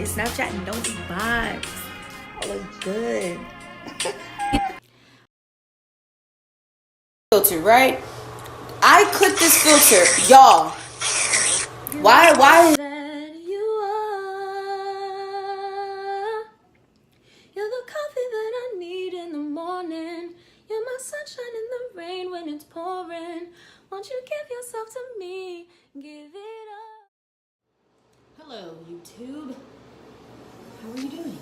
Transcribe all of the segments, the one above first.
Snapchat and don't be bots. All is good. Filter, right? I clicked this filter, y'all. Why? That you are. You're the coffee that I need in the morning. You're my sunshine in the rain when it's pouring. Won't you give yourself to me? Give it up. Hello, YouTube. How are you doing?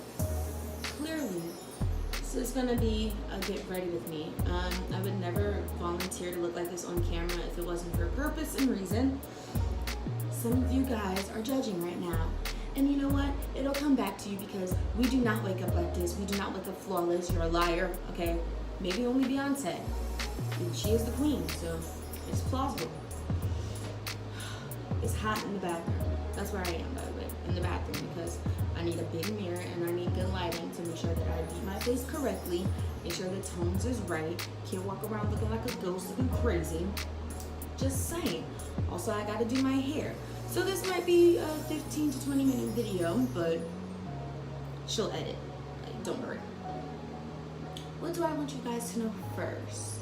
Clearly, this is gonna be a get ready with me. I would never volunteer to look like this on camera if it wasn't for a purpose and reason. Some of you guys are judging right now. And you know what? It'll come back to you because we do not wake up like this. We do not wake up flawless. You're a liar, okay? Maybe only Beyonce. And she is the queen, so it's plausible. It's hot in the bathroom. That's where I am, by the way, in the bathroom, because I need a big mirror and I need good lighting to make sure that I beat my face correctly, make sure the tones is right. Can't walk around looking like a ghost, looking crazy. Just saying. Also, I gotta do my hair. So this might be a 15 to 20 minute video, but she'll edit. Like, don't worry. What do I want you guys to know first?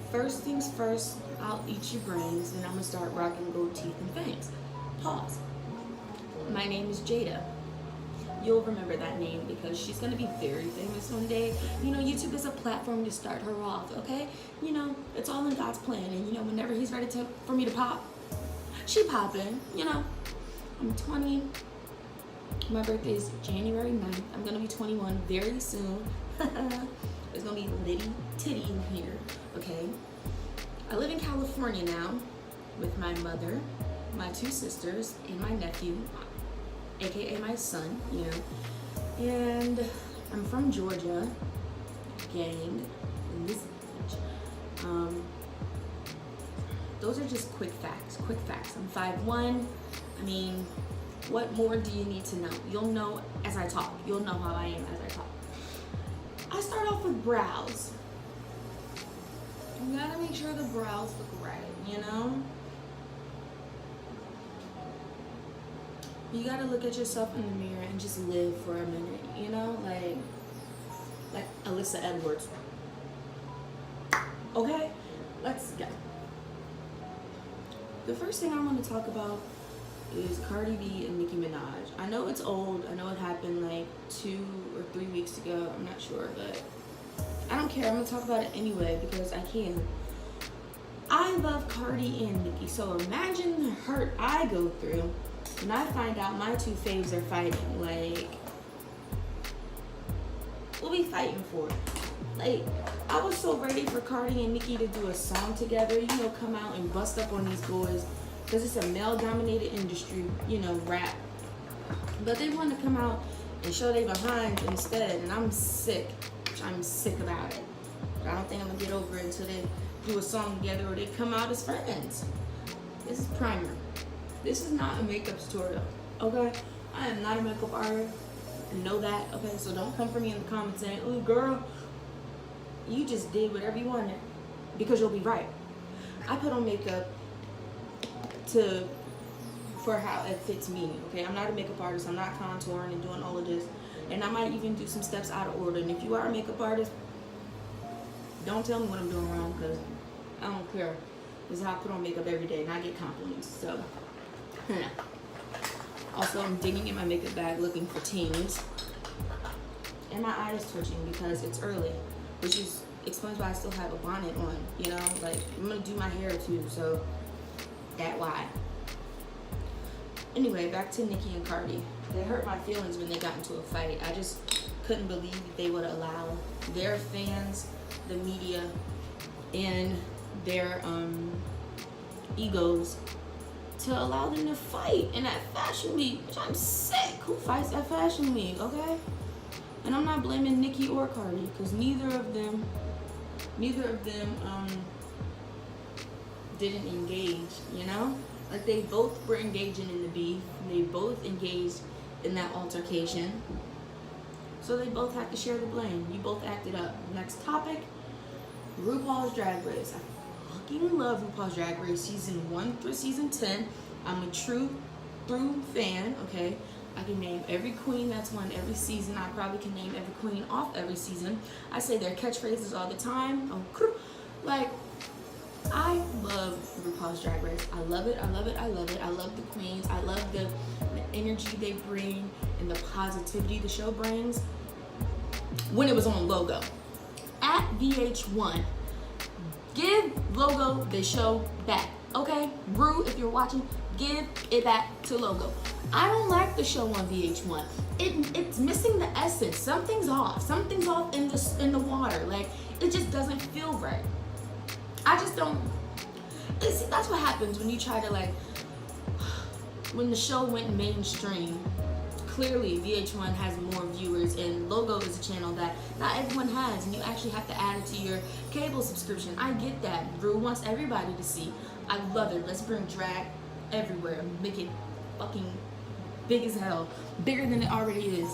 First things first, I'll eat your brains and I'm gonna start rocking gold teeth and fangs. Pause. My name is Jada. You'll remember that name because she's gonna be very famous one day. You know, YouTube is a platform to start her off, okay? You know, it's all in God's plan, and you know, whenever He's ready for me to pop, she poppin', you know. I'm 20. My birthday is January 9th. I'm gonna be 21 very soon. There's gonna be litty titty in here, okay? I live in California now with my mother, my two sisters, and my nephew, aka my son, you know. And I'm from Georgia, gang, in this bitch. Those are just quick facts. I'm 5'1". I mean, what more do you need to know? You'll know as I talk. You'll know how I am as I talk. I start off with brows. You gotta make sure the brows look right, you know? You gotta look at yourself in the mirror and just live for a minute, you know? Like Alyssa Edwards. Okay, let's go. The first thing I want to talk about is Cardi B and Nicki Minaj. I know it's old. I know it happened like 2 or 3 weeks ago. I'm not sure, but I don't care. I'm gonna talk about it anyway because I can. I love Cardi and Nicki, so imagine the hurt I go through when I find out my two faves are fighting. Like, what we fighting for? Like, I was so ready for Cardi and Nicki to do a song together, you know, come out and bust up on these boys, because it's a male-dominated industry, you know, rap. But they want to come out and show they behind instead, and I'm sick. I'm sick about it. But I don't think I'm gonna get over it until they do a song together or they come out as friends. This is primer. This is not a makeup tutorial, okay? I am not a makeup artist, and know that, okay? So don't come for me in the comments saying, "Oh, girl, you just did whatever you wanted," because you'll be right. I put on makeup for how it fits me, okay? I'm not a makeup artist. I'm not contouring and doing all of this, and I might even do some steps out of order. And if you are a makeup artist, don't tell me what I'm doing wrong, because I don't care. This is how I put on makeup every day, and I get compliments. So, also, I'm digging in my makeup bag looking for teens, and my eye is twitching because it's early, which is explains why I still have a bonnet on, you know? Like, I'm gonna do my hair too, so that why. Anyway, back to Nicki and Cardi. They hurt my feelings when they got into a fight. I just couldn't believe that they would allow their fans, the media, and their egos to allow them to fight in that fashion week, which I'm sick. Who fights at fashion week, okay? And I'm not blaming Nicki or Cardi, because neither of them didn't engage, you know? Like, they both were engaging in the beef. They both engaged in that altercation. So they both have to share the blame. You both acted up. Next topic, RuPaul's Drag Race. I fucking love RuPaul's Drag Race season 1 through season 10. I'm a true fan, okay? I can name every queen that's won every season. I probably can name every queen off every season. I say their catchphrases all the time. Like, I love RuPaul's Drag Race. I love it, I love it, I love it. I love the queens. I love the energy they bring and the positivity the show brings. When it was on Logo. At VH1, give Logo the show back, okay? Ru, if you're watching, give it back to Logo. I don't like the show on VH1. It's missing the essence. Something's off. Something's off in the water. Like, it just doesn't feel right. I just don't. See, that's what happens when you try to, like, when the show went mainstream. Clearly, VH1 has more viewers, and Logo is a channel that not everyone has, and you actually have to add it to your cable subscription. I get that. Ru wants everybody to see. I love it. Let's bring drag everywhere. Make it fucking big as hell. Bigger than it already is.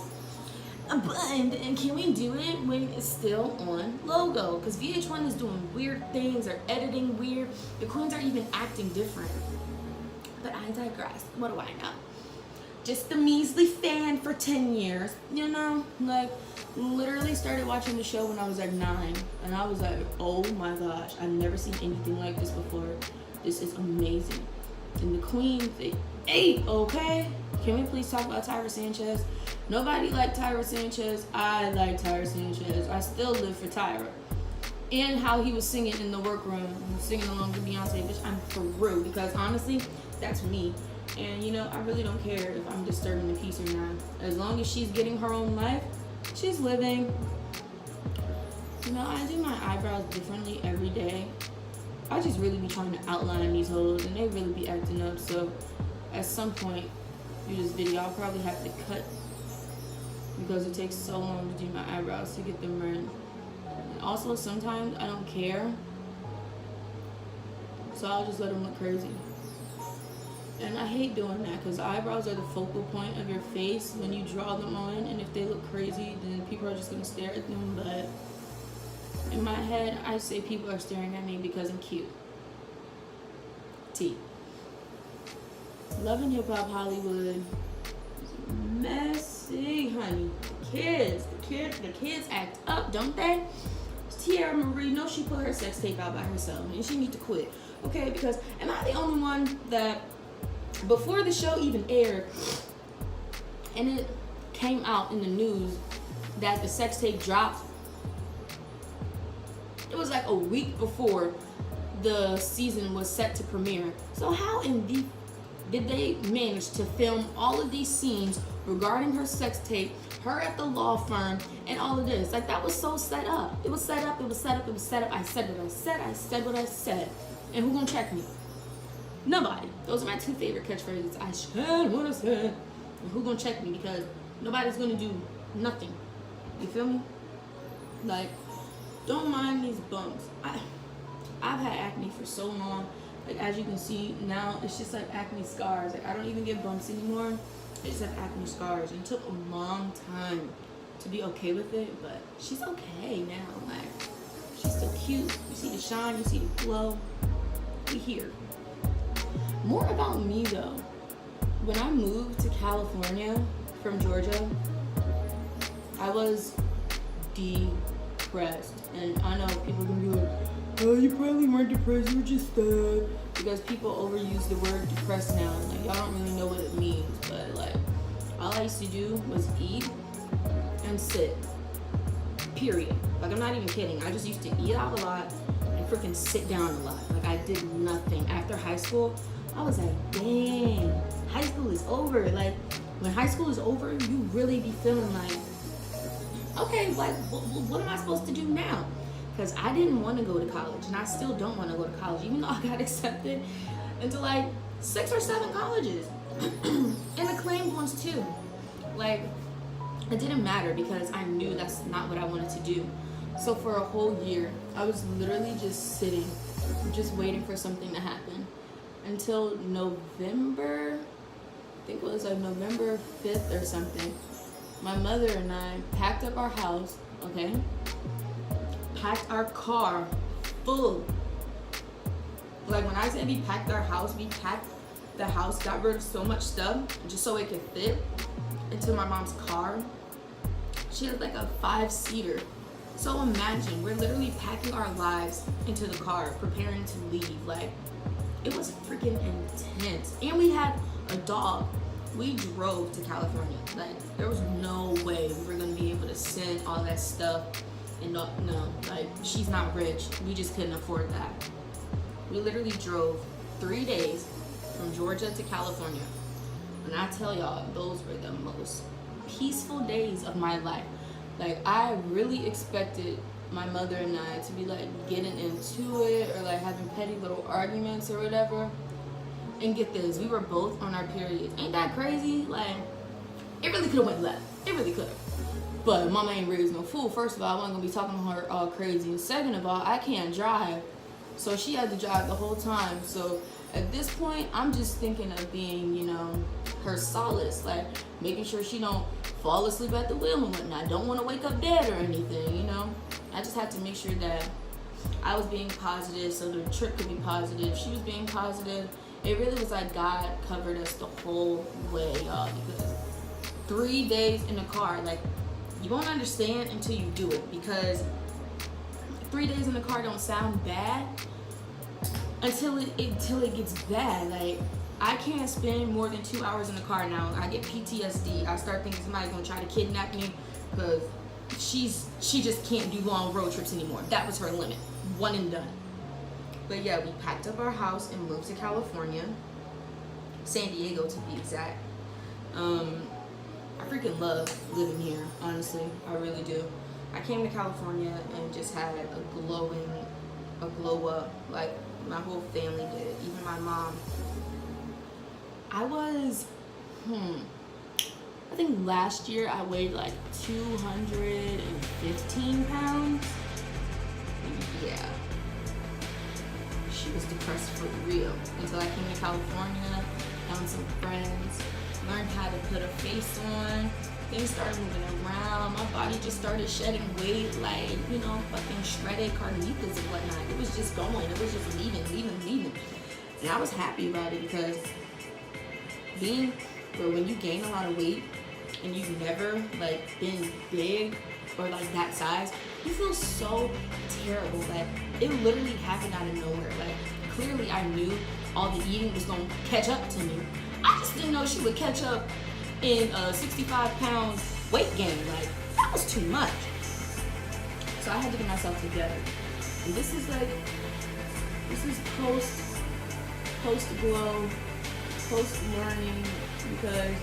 And can we do it when it's still on Logo? Because VH1 is doing weird things, or editing weird. The queens are even acting different. But I digress. What do I know? Just a measly fan for 10 years, you know? Like, literally started watching the show when I was like 9. And I was like, oh my gosh, I've never seen anything like this before. This is amazing. And the queens, they ate, okay? Can we please talk about Tyra Sanchez? Nobody liked Tyra Sanchez. I like Tyra Sanchez. I still live for Tyra. And how he was singing in the workroom, singing along to Beyonce, bitch, I'm for real. Because honestly, that's me. And you know, I really don't care if I'm disturbing the peace or not. As long as she's getting her own life, she's living. You know, I do my eyebrows differently every day. I just really be trying to outline these hoes, and they really be acting up. So at some point through this video, I'll probably have to cut, because it takes so long to do my eyebrows to get them right. And also, sometimes I don't care, so I'll just let them look crazy. And I hate doing that, because eyebrows are the focal point of your face when you draw them on, and if they look crazy, then people are just going to stare at them. But in my head, I say people are staring at me because I'm cute. T. Love and Hip Hop Hollywood. Messy, honey. The kids act up, don't they? Tiara Marie, no, she put her sex tape out by herself, and she need to quit. Okay, because am I the only one that, before the show even aired, and it came out in the news that the sex tape dropped, it was like a week before the season was set to premiere. So how in the did they manage to film all of these scenes regarding her sex tape, her at the law firm, and all of this? Like, that was so set up. It was set up, it was set up, it was set up. I said what I said, I said what I said. And who gonna check me? Nobody. Those are my 2 favorite catchphrases. I said what I said. And who gonna check me? Because nobody's gonna do nothing. You feel me? Like, don't mind these bumps. I've had acne for so long. Like, as you can see now, it's just like acne scars. Like, I don't even get bumps anymore. I just have acne scars. And it took a long time to be okay with it, but she's okay now. Like, she's still cute. You see the shine, you see the glow. We here. More about me though. When I moved to California from Georgia, I was depressed. And I know people can be like, oh, you probably weren't depressed, you were just sad. Because people overuse the word depressed now. Like, y'all don't really know what it means. But like, all I used to do was eat and sit. Period. Like, I'm not even kidding. I just used to eat out a lot and freaking sit down a lot. Like, I did nothing. After high school, I was like, dang, high school is over. Like, when high school is over, you really be feeling like, okay, like, what am I supposed to do now? Because I didn't want to go to college, and I still don't want to go to college, even though I got accepted into like 6 or 7 colleges, and acclaimed ones too. Like, it didn't matter because I knew that's not what I wanted to do. So for a whole year, I was literally just sitting, just waiting for something to happen. Until November, I think it was like November 5th or something, my mother and I packed up our house, okay? Packed our car full. Like, when I say we packed our house, we packed the house, got rid of so much stuff just so it could fit. into my mom's car. She has like a 5-seater. So imagine, we're literally packing our lives into the car, preparing to leave. Like, it was freaking intense. And we had a dog. We drove to California. Like, there was no way we were gonna be able to send all that stuff. And no, like, she's not rich. We just couldn't afford that. We literally drove 3 days from Georgia to California. And I tell y'all, those were the most peaceful days of my life. Like, I really expected my mother and I to be like getting into it or like having petty little arguments or whatever. And get this, we were both on our periods. Ain't that crazy? Like, it really could have went left. It really could have. But mama ain't raised no fool. First of all, I wasn't gonna be talking to her all crazy. And second of all, I can't drive. So she had to drive the whole time. So at this point, I'm just thinking of being, you know, her solace. Like, making sure she don't fall asleep at the wheel and whatnot. Don't want to wake up dead or anything, you know. I just had to make sure that I was being positive so the trip could be positive. She was being positive. It really was like God covered us the whole way, y'all. Because 3 days in the car, like, you won't understand until you do it. Because 3 days in the car don't sound bad until it gets bad. Like, I can't spend more than 2 hours in the car now. I get PTSD. I start thinking somebody's gonna try to kidnap me because she just can't do long road trips anymore. That was her limit. One and done. But yeah, we packed up our house and moved to California, San Diego to be exact. I freaking love living here, honestly. I really do. I came to California and just had a glow up, like my whole family did, even my mom. I was, I think last year I weighed like 215 pounds. Yeah. She was depressed for real until I came to California, found some friends, learned how to put a face on. Things started moving around. My body just started shedding weight, like, you know, fucking shredded Carnitas and whatnot. It was just going. It was just leaving. And I was happy about it because when you gain a lot of weight and you've never like been big or like that size, you feel so terrible. Like, it literally happened out of nowhere. Like, clearly I knew all the eating was gonna catch up to me. I just didn't know she would catch up in 65 pounds weight gain. Like, that was too much. So I had to get myself together. And this is post glow, post learning, because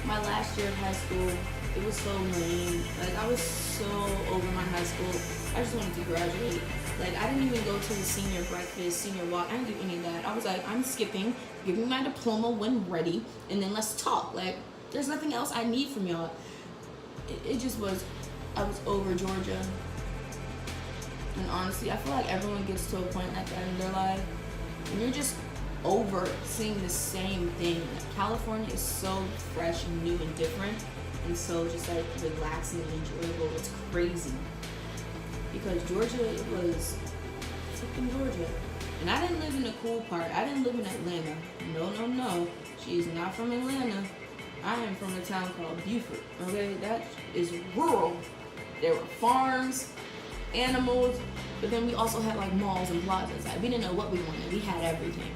my last year of high school, it was so lame. Like, I was so over my high school. I just wanted to graduate. Like, I didn't even go to the senior breakfast, senior walk. I didn't do any of that. I was like, I'm skipping. Give me my diploma when ready, and then let's talk. Like, there's nothing else I need from y'all. It just was, I was over Georgia. And honestly, I feel like everyone gets to a point like that in their life, and you're just over seeing the same thing. California is so fresh and new and different, and so just like relaxing and enjoyable. It's crazy. Because Georgia was fucking Georgia. And I didn't live in the cool part. I didn't live in Atlanta. No. She's not from Atlanta. I am from a town called Beaufort. Okay, that is rural. There were farms, animals, but then we also had like malls and plazas. Like, we didn't know what we wanted. We had everything.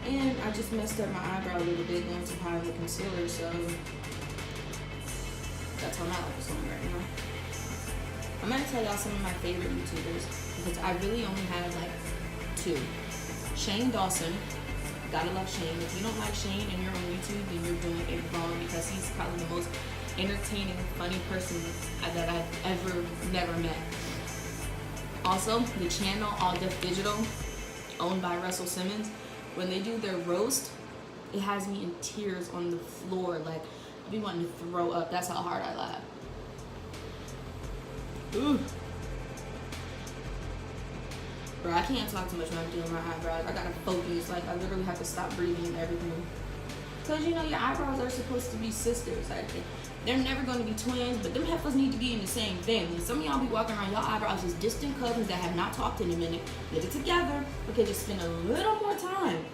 And I just messed up my eyebrow a little bit going to powder and concealer, so that's how my life is going right now. I'm gonna tell y'all some of my favorite YouTubers because I really only have like 2. Shane Dawson, gotta love Shane. If you don't like Shane and you're on YouTube, then you're doing it wrong because he's probably the most entertaining, funny person that I've ever never met. Also, the channel All Def Digital, owned by Russell Simmons, when they do their roast, it has me in tears on the floor. Like, I'll be wanting to throw up. That's how hard I laugh. Ooh. Bro, I can't talk too much when I'm doing my eyebrows. I gotta focus. Like, I literally have to stop breathing and everything. Because, you know, your eyebrows are supposed to be sisters. Like, they're never going to be twins, but them heifers need to be in the same family. Some of y'all be walking around, y'all eyebrows as distant cousins that have not talked in a minute. Get it together. Okay, just spend a little more time.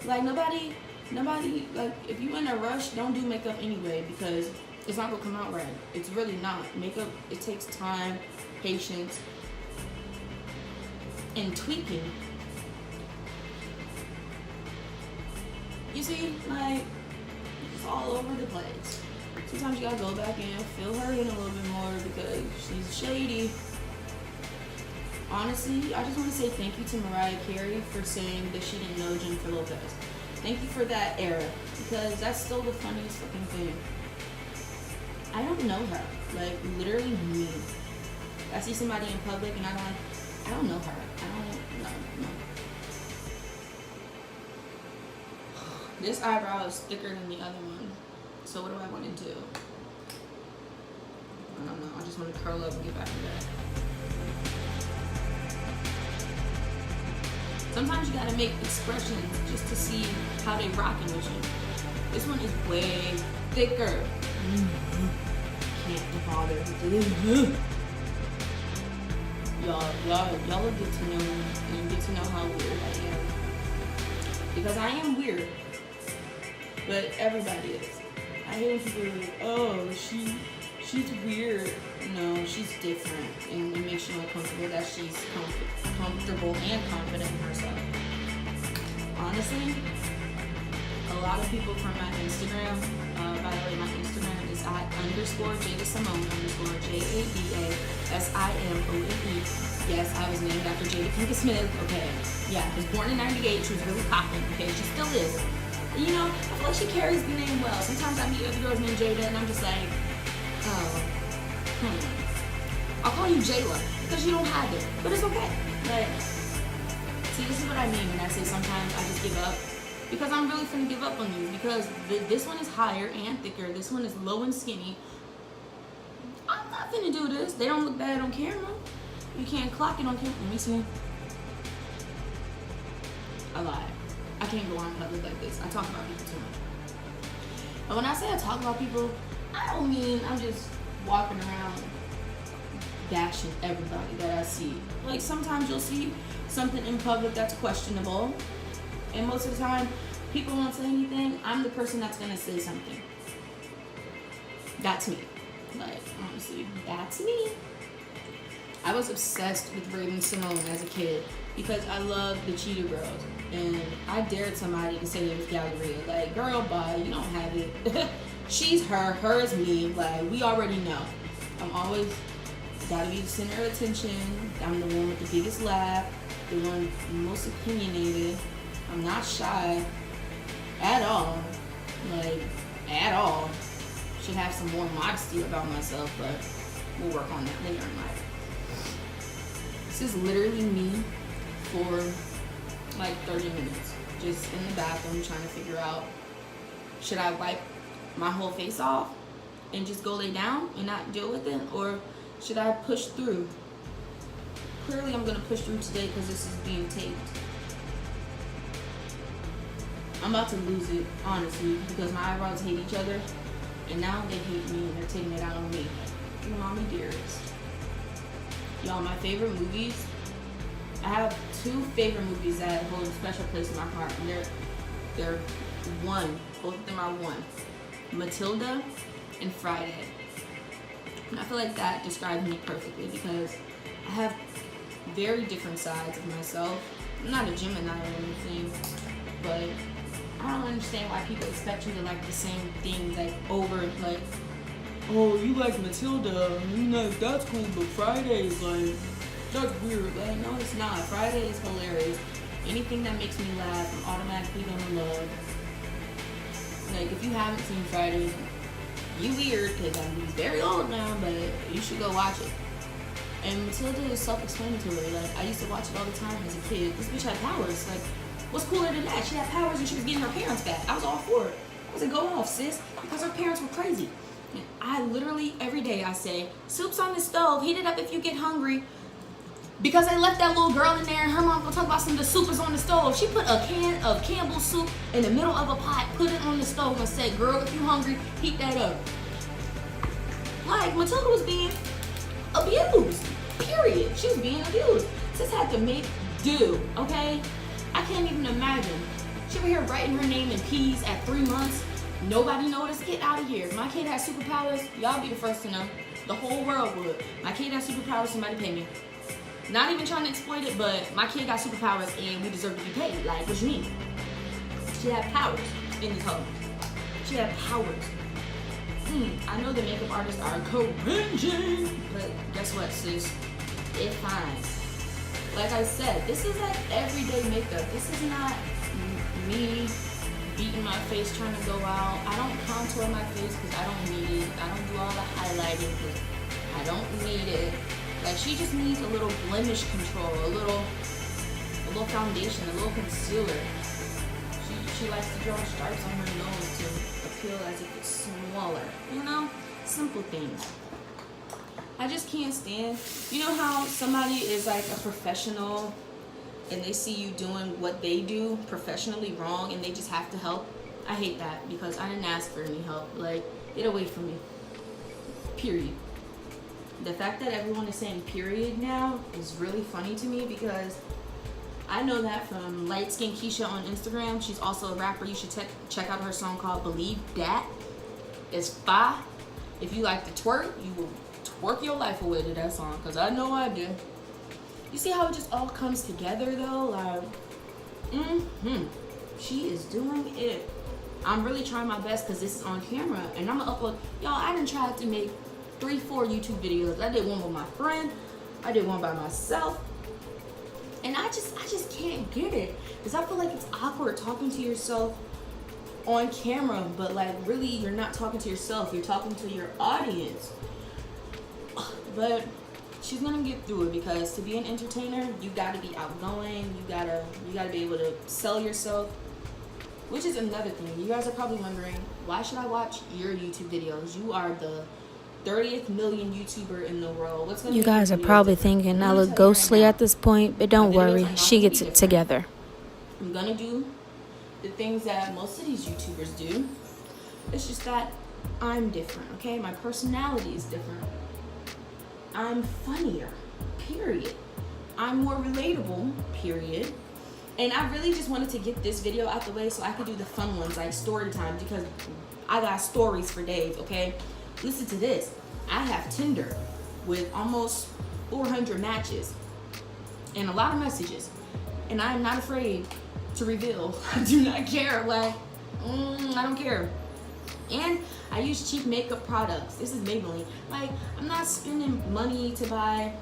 Like, nobody Nobody, like, if you in a rush, don't do makeup anyway, because it's not gonna come out right. It's really not. Makeup, it takes time, patience, and tweaking. You see, like, it's all over the place. Sometimes you gotta go back in, fill her in a little bit more because she's shady. Honestly, I just want to say thank you to Mariah Carey for saying that she didn't know Jennifer Lopez. Thank you for that era, because that's still the funniest fucking thing. I don't know her, like, literally me. I see somebody in public and I don't know her. I don't know. This eyebrow is thicker than the other one. So what do I want to do? I don't know. I just want to curl up and get back to that. Sometimes you gotta make expressions just to see how they rocking with you. This one is way thicker. Can't be bothered. Y'all will get to know me and get to know how weird I am. Because I am weird. But everybody is. I hate when people are like, oh, she's weird. No, she's different. And it makes you uncomfortable that she's comfortable and confident in herself. Honestly, a lot of people from my Instagram, by the way, my Instagram is @_JadaSimone _JADASIMONE. Yes, I was named after Jada Pinkett Smith. Okay. Yeah, I was born in 98. She was really popping. Okay, she still is. You know, I feel like she carries the name well. Sometimes I meet other girls named Jada and I'm just like, I'll call you Jayla because you don't have it, but it's okay. Like, see, this is what I mean when I say sometimes I just give up, because I'm really finna give up on you, because this one is higher and thicker. This one is low and skinny. I'm not finna do this. They don't look bad on camera. You can't clock it on camera. Let me see. I lied. I can't go on public like this. I talk about people too much. But when I say I talk about people, I don't mean I'm just walking around bashing everybody that I see. Like, sometimes you'll see something in public that's questionable, and most of the time people won't say anything. I'm the person that's gonna say something. That's me. Like, honestly, that's me. I was obsessed with Raven-Symoné as a kid because I loved the Cheetah Girls, and I dared somebody to say it was Galleria. Like, girl, bye, you don't have it. She's her is me. Like, we already know. I'm always gotta be the center of attention. I'm the one with the biggest laugh, the one most opinionated. I'm not shy at all. Like, at all. Should have some more modesty about myself, but we'll work on that later in life. This is literally me for like 30 minutes, just in the bathroom trying to figure out, should I wipe my whole face off and just go lay down and not deal with it, or should I push through? Clearly I'm gonna push through today because this is being taped. I'm about to lose it, honestly, because my eyebrows hate each other, and now they hate me and they're taking it out on me. Mommy dearest. Y'all, my favorite movies, I have 2 favorite movies that hold a special place in my heart, and they're one. Both of them are one. Matilda and Friday. And I feel like that describes me perfectly because I have very different sides of myself. I'm not a Gemini or anything, but I don't understand why people expect you to like the same things, like, over, like, oh, you like Matilda, that's cool, but Friday is like, that's weird. Like, no, it's not. Friday is hilarious. Anything that makes me laugh, I'm automatically gonna love. Like, if you haven't seen Friday, you weird, because I'm very old now, but you should go watch it. And Matilda is self-explanatory. Like, I used to watch it all the time as a kid. This bitch had powers. Like, what's cooler than that? She had powers and she was getting her parents back. I was all for it. I was like, go off, sis, because her parents were crazy. And I literally, every day I say, soup's on the stove, heat it up if you get hungry. Because they left that little girl in there and her mom will talk about the soup is on the stove. She put a can of Campbell's soup in the middle of a pot, put it on the stove and said, girl, if you hungry, heat that up. Like, Matilda was being abused, period. She was being abused. Sis had to make do, okay? I can't even imagine She over here writing her name in P's at 3 months. Nobody noticed. Get out of here. If my kid has superpowers, y'all be the first to know. The whole world would. My kid has superpowers, somebody pay me. Not even trying to exploit it, but my kid got superpowers and we deserve to be paid. Like, what you mean? She had powers in this home. She had powers. I know the makeup artists are cringing, but guess what, sis? It's fine. Like I said, this is like everyday makeup. This is not me beating my face trying to go out. I don't contour my face because I don't need it. I don't do all the highlighting because I don't need it. Like, she just needs a little blemish control, a little foundation, a little concealer. She likes to draw stripes on her nose to appeal as if it's smaller. You know? Simple things. I just can't stand, you know how somebody is like a professional and they see you doing what they do professionally wrong and they just have to help? I hate that because I didn't ask for any help. Like, get away from me. Period. The fact that everyone is saying period now is really funny to me because I know that from Light Skin Keisha on Instagram. She's also a rapper. You should check out her song called Believe Dat. It's fire. If you like to twerk, you will twerk your life away to that song because I know I did. You see how it just all comes together though? Like, she is doing it. I'm really trying my best because this is on camera and I'm gonna upload. Y'all, I done tried to make 3-4 YouTube videos. I did one with my friend. I did one by myself. And I just can't get it because I feel like it's awkward talking to yourself on camera, but like really you're not talking to yourself, you're talking to your audience. But she's gonna get through it because to be an entertainer, you gotta be outgoing, you gotta be able to sell yourself, which is another thing. You guys are probably wondering, why should I watch your YouTube videos? You are the 30th million YouTuber in the world. What's gonna You guys are probably thinking I look ghostly at this point, but don't worry, she gets it together. I'm gonna do the things that most of these YouTubers do. It's just that I'm different, okay? My personality is different. I'm funnier, period. I'm more relatable, period. And I really just wanted to get this video out the way so I could do the fun ones, like story time, because I got stories for days, okay? Listen to this. I have Tinder with almost 400 matches and a lot of messages. And I'm not afraid to reveal. I do not care. Like, I don't care. And I use cheap makeup products. This is Maybelline. Like, I'm not spending money to buy.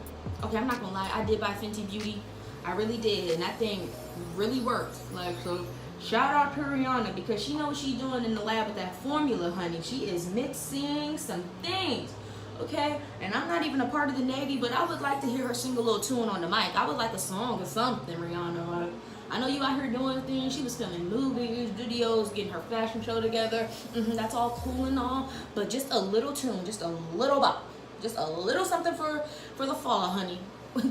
Okay, I'm not gonna lie. I did buy Fenty Beauty. I really did. And that thing really worked. Like, so shout out to Rihanna because she knows what she's doing in the lab with that formula, honey. She is mixing some things, okay? And I'm not even a part of the Navy, but I would like to hear her sing a little tune on the mic. I would like a song or something, Rihanna. Like, I know you out here doing things. She was filming movies, videos, getting her fashion show together. That's all cool and all, but just a little tune, just a little bop, just a little something for the fall, honey.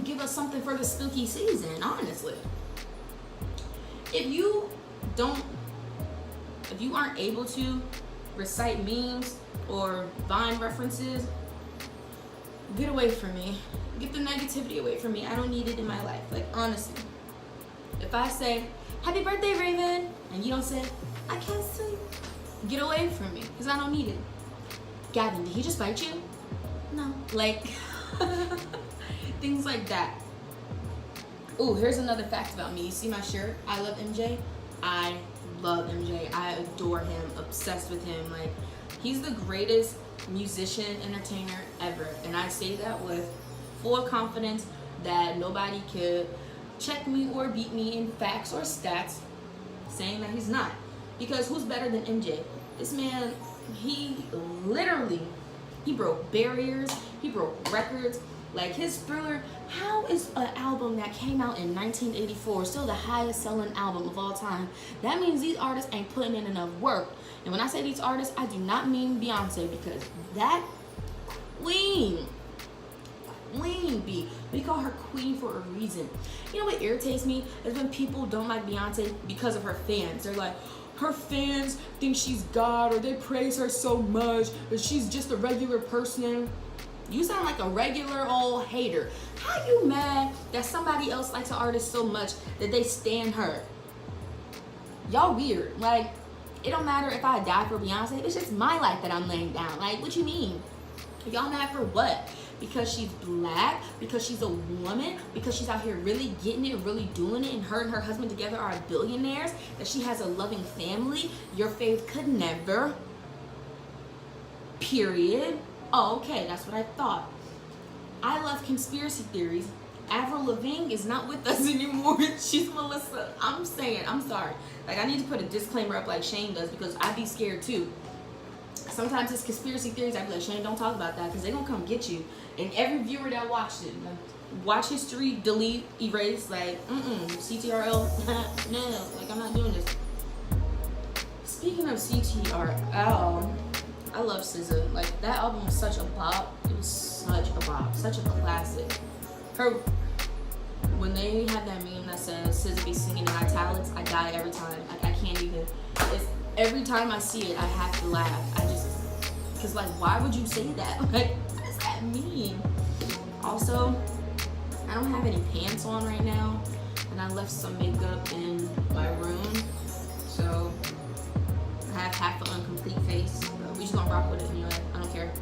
Give us something for the spooky season, honestly. If you aren't able to recite memes or Vine references, get away from me. Get the negativity away from me. I don't need it in my life. Like, honestly. If I say, happy birthday, Raven, and you don't say, I can't sing, get away from me, because I don't need it. Gavin, did he just bite you? No. Like, things like that. Ooh, here's another fact about me. You see my shirt? I love MJ. I love MJ. I adore him, obsessed with him. Like, he's the greatest musician, entertainer ever. And I say that with full confidence that nobody could check me or beat me in facts or stats saying that he's not. Because who's better than MJ? This man, he broke barriers, he broke records. Like his Thriller, how is an album that came out in 1984 still the highest selling album of all time? That means these artists ain't putting in enough work. And when I say these artists, I do not mean Beyonce, because that queen B. We call her queen for a reason. You know what irritates me is when people don't like Beyonce because of her fans. They're like, her fans think she's God, or they praise her so much, but she's just a regular person. You sound like a regular old hater. How you mad that somebody else likes an artist so much that they stan her? Y'all weird. Like, it don't matter if I die for Beyonce. It's just my life that I'm laying down. Like, what you mean? Y'all mad for what? Because she's black? Because she's a woman? Because she's out here really getting it, really doing it, and her husband together are billionaires? That she has a loving family? Your faith could never. Period. Oh, okay, that's what I thought. I love conspiracy theories. Avril Lavigne is not with us anymore. She's Melissa. I'm saying, I'm sorry. Like, I need to put a disclaimer up like Shane does, because I'd be scared too. Sometimes it's conspiracy theories. I'd be like, Shane, don't talk about that, because they're going to come get you. And every viewer that watched it, like, watch history, delete, erase, like, CTRL, no, like, I'm not doing this. Speaking of CTRL, I love SZA. Like, that album was such a bop. It was such a bop, such a classic. When they had that meme that says SZA be singing in italics, I die every time. Like, I can't even. Every time I see it, I have to laugh. Because, like, why would you say that? Like, what does that mean? Also, I don't have any pants on right now, and I left some makeup in my room, so I have half an incomplete face. But we just gonna rock with it anyway. I don't care.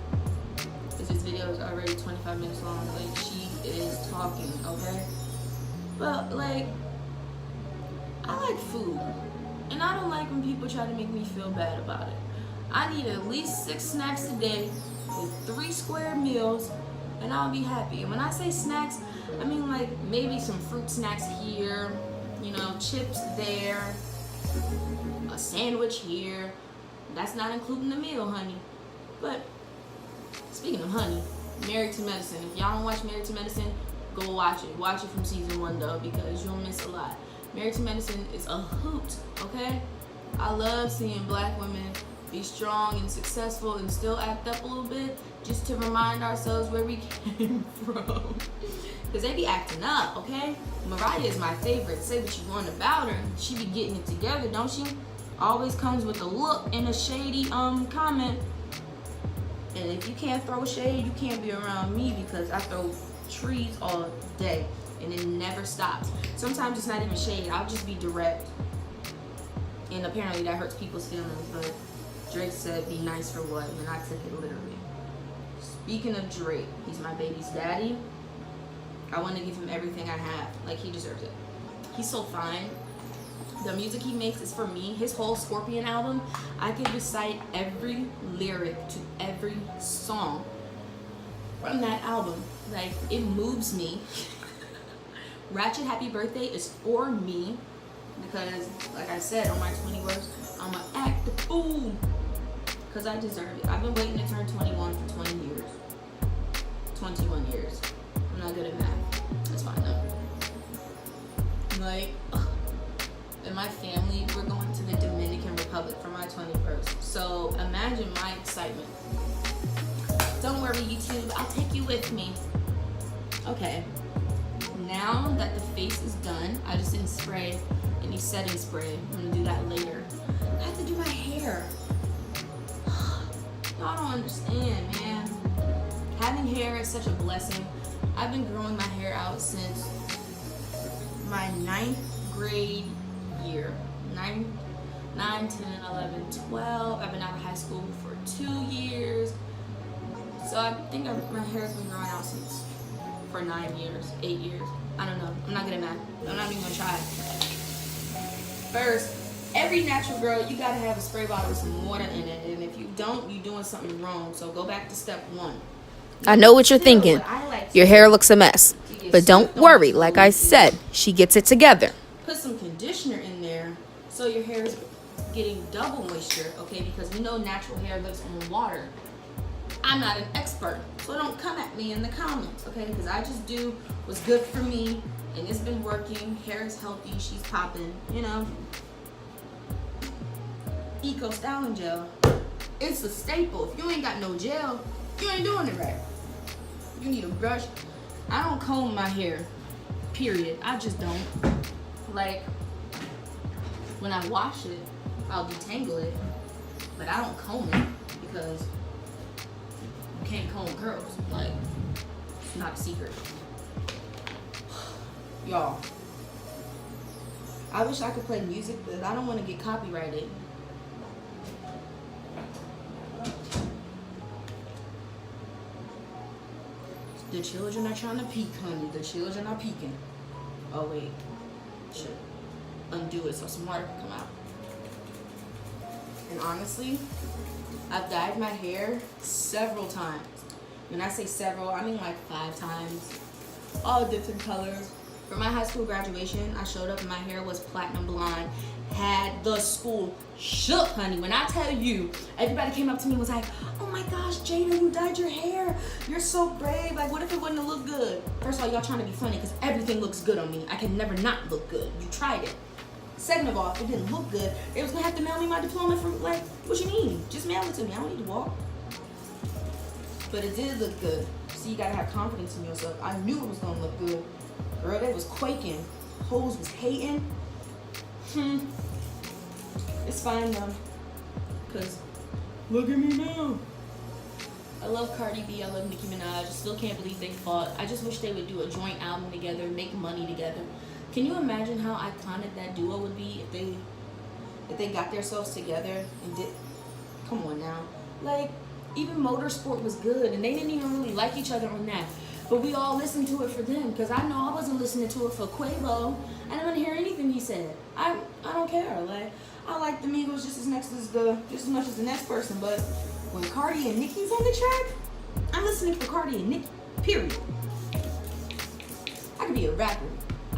Because this video is already 25 minutes long. Like, she is talking, okay? But, like, I like food. And I don't like when people try to make me feel bad about it. I need at least 6 snacks a day with 3 square meals, and I'll be happy. And when I say snacks, I mean, like, maybe some fruit snacks here, you know, chips there, a sandwich here. That's not including the meal, honey. But speaking of honey, Married to Medicine. If y'all don't watch Married to Medicine, go watch it. Watch it from season 1 though, because you'll miss a lot. Married to Medicine is a hoot, okay? I love seeing black women be strong and successful and still act up a little bit, just to remind ourselves where we came from. Because they be acting up, okay? Mariah is my favorite. Say what you want about her. She be getting it together, don't she? Always comes with a look and a shady comment. And if you can't throw shade, you can't be around me, because I throw trees all day and it never stops. Sometimes it's not even shade. I'll just be direct. And apparently that hurts people's feelings, but Drake said be nice for what, and I took it literally. Speaking of Drake, he's my baby's daddy. I want to give him everything I have. Like, he deserves it. He's so fine. The music he makes is for me. His whole Scorpion album, I could recite every lyric to every song from that album. Like, it moves me. Ratchet Happy Birthday is for me, because, like I said, on my 21st, I'm gonna act the fool, because I deserve it. I've been waiting to turn 21 for 20 years. 21 years. I'm not good at math. That's fine though. Like, in my family, we're going to the Dominican Republic for my 21st. So imagine my excitement. Don't worry, YouTube, I'll take you with me. Okay. Now that the face is done, I just didn't spray any setting spray. I'm gonna do that later. I have to do my hair. Y'all don't understand, man. Having hair is such a blessing. I've been growing my hair out since my 9th grade year. 9, 10, 11, 12. I've been out of high school for 2 years. So I think my hair's been growing out for 9 years, 8 years. I don't know. I'm not good at math. I'm not even gonna try. First, every natural girl, you gotta have a spray bottle with some water in it. And if you don't, you're doing something wrong. So go back to step 1. I know what you're thinking. Your hair looks a mess. But don't worry, like I said, she gets it together. Put some conditioner in there so your hair is getting double moisture, okay? Because we know natural hair lives on water. I'm not an expert, so don't come at me in the comments, okay? Because I just do what's good for me, and it's been working. Hair is healthy, she's popping, you know. Eco Styling Gel. It's a staple. If you ain't got no gel, you ain't doing it right. You need a brush. I don't comb my hair, period. I just don't. Like, when I wash it, I'll detangle it, but I don't comb it, because you can't comb curls. Like, it's not a secret. Y'all, I wish I could play music, but I don't want to get copyrighted. The children are trying to peek, honey. The children are peeking. Oh, wait. Should undo it so some water can come out. And honestly, I've dyed my hair several times. When I say several, I mean like 5 times. All different colors. For my high school graduation, I showed up and my hair was platinum blonde. Had the school shook, honey. When I tell you, everybody came up to me and was like, oh my gosh, Jada, you dyed your hair. You're so brave. Like, what if it wouldn't have looked good? First of all, y'all trying to be funny because everything looks good on me. I can never not look good. You tried it. Second of all, if it didn't look good, they was going to have to mail me my diploma from, like, what you mean? Just mail it to me. I don't need to walk. But it did look good. So you got to have confidence in yourself. I knew it was going to look good. Girl, they was quaking. Hoes was hating. It's fine though. Because look at me now. I love Cardi B. I love Nicki Minaj. I still can't believe they fought. I just wish they would do a joint album together, make money together. Can you imagine how iconic that duo would be if they got themselves together and did? Come on now. Like, even Motorsport was good, and they didn't even really like each other on that. But we all listened to it for them, because I know I wasn't listening to it for Quavo. I didn't hear anything he said. I don't care. Like, I like the Migos just as much as the next person. But when Cardi and Nicki's on the track, I'm listening for Cardi and Nicki. Period. I could be a rapper.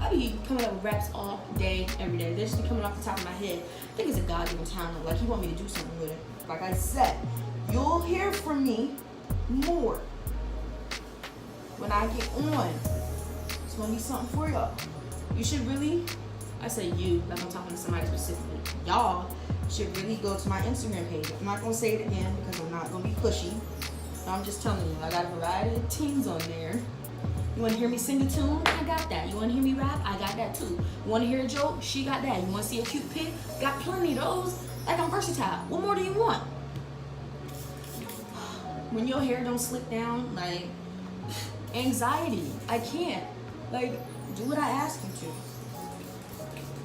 I be coming up with raps all day, every day. They're just coming off the top of my head. I think it's a God-given talent. Like, he want me to do something with it. Like I said, you'll hear from me more when I get on. It's gonna be something for y'all. You should really, I say you, like I'm talking to somebody specifically. Y'all should really go to my Instagram page. I'm not gonna say it again because I'm not gonna be pushy. I'm just telling you, I got a variety of teams on there. You wanna hear me sing a tune? I got that. You wanna hear me rap? I got that too. You wanna hear a joke? She got that. You wanna see a cute pic? Got plenty of those. Like, I'm versatile. What more do you want? When your hair don't slick down, like, anxiety. I can't. Like, do what I ask you to.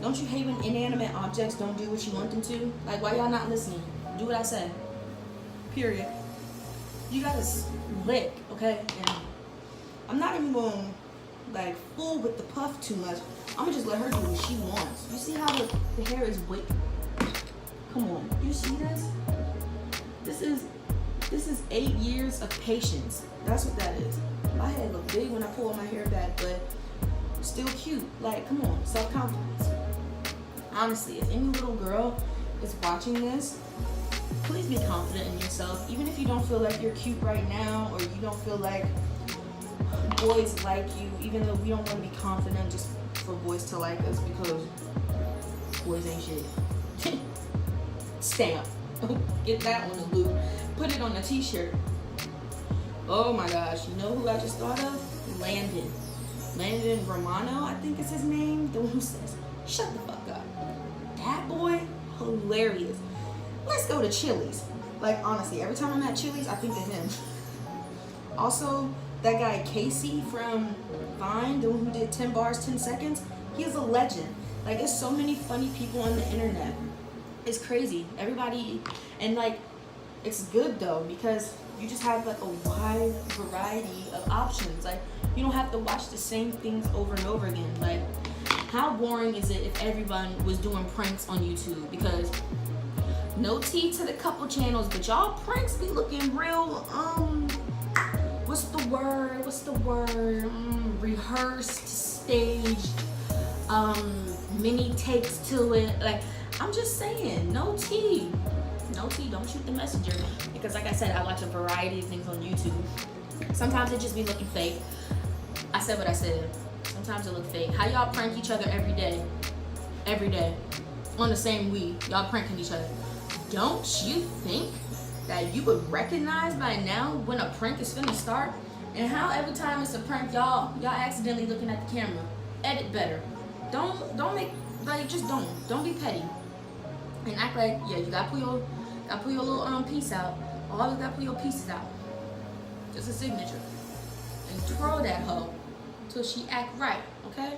Don't you hate when inanimate objects don't do what you want them to? Like, why y'all not listening? Do what I say. Period. You gotta lick, okay? And I'm not even going to, like, fool with the puff too much. I'm gonna just let her do what she wants. You see how the hair is wick? Come on. You see this? This is 8 years of patience. That's what that is. My head look big when I pull my hair back, but still cute. Like, come on, self-confidence. Honestly, if any little girl is watching this, please be confident in yourself. Even if you don't feel like you're cute right now, or you don't feel like boys like you, even though we don't want to be confident just for boys to like us, because boys ain't shit. Stamp. Get that on the loop. Put it on a t-shirt. Oh my gosh, you know who I just thought of? Landon Romano, I think is his name. The one who says, shut the fuck up. That boy, hilarious. Let's go to Chili's. Like, honestly, every time I'm at Chili's, I think of him. Also, that guy Casey from Vine, the one who did 10 bars, 10 seconds, he is a legend. Like, there's so many funny people on the internet. It's crazy. Everybody, and like, it's good though, because you just have like a wide variety of options. Like, you don't have to watch the same things over and over again. Like, how boring is it if everyone was doing pranks on YouTube? Because no tea to the couple channels, but y'all pranks be looking real, what's the word? Rehearsed, staged, many takes to it. Like, I'm just saying, no tea. No tea, don't shoot the messenger. Because like I said, I watch a variety of things on YouTube. Sometimes it just be looking fake. I said what I said. Sometimes it look fake. How y'all prank each other every day? Every day. On the same week, y'all pranking each other. Don't you think that you would recognize by now when a prank is finna start? And how every time it's a prank, y'all accidentally looking at the camera. Edit better. Don't make, like, just don't be petty. And act like, yeah, you gotta put your little piece out. Always gotta put your pieces out. Just a signature. And twirl that hoe till she act right, okay?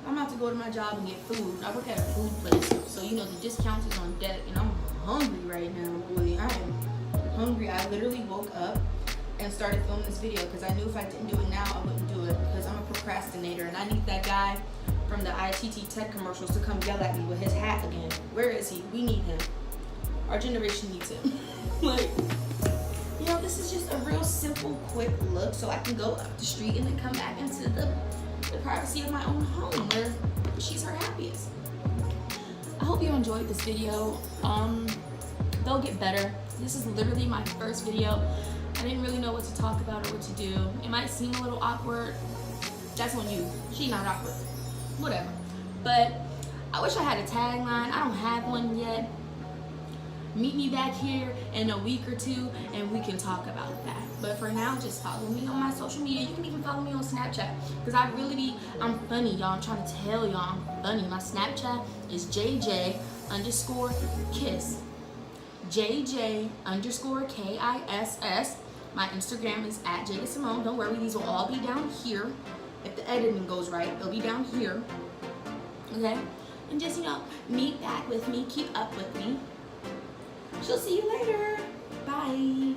I'm about to go to my job and get food. I work at a food place, so you know the discounts is on deck, and I'm hungry right now, boy. I am hungry. I literally woke up and started filming this video because I knew if I didn't do it now, I wouldn't do it because I'm a procrastinator, and I need that guy from the ITT Tech commercials to come yell at me with his hat again. Where is he? We need him. Our generation needs him. Like, you know, this is just a real simple, quick look so I can go up the street and then come back into the privacy of my own home where she's her happiest. I hope you enjoyed this video. They'll get better. This is literally my first video. I didn't really know what to talk about or what to do. It might seem a little awkward. That's on you. She's not awkward. Whatever. But I wish I had a tagline. I don't have one yet. Meet me back here in a week or two and we can talk about that. But for now, just follow me on my social media. You can even follow me on Snapchat because I'm funny, y'all. I'm trying to tell y'all I'm funny. My Snapchat is JJ_kiss. JJ_KISS. My Instagram is @JadaSimone. Don't worry, these will all be down here. If the editing goes right, they'll be down here. Okay? And just, you know, meet back with me. Keep up with me. She'll see you later. Bye.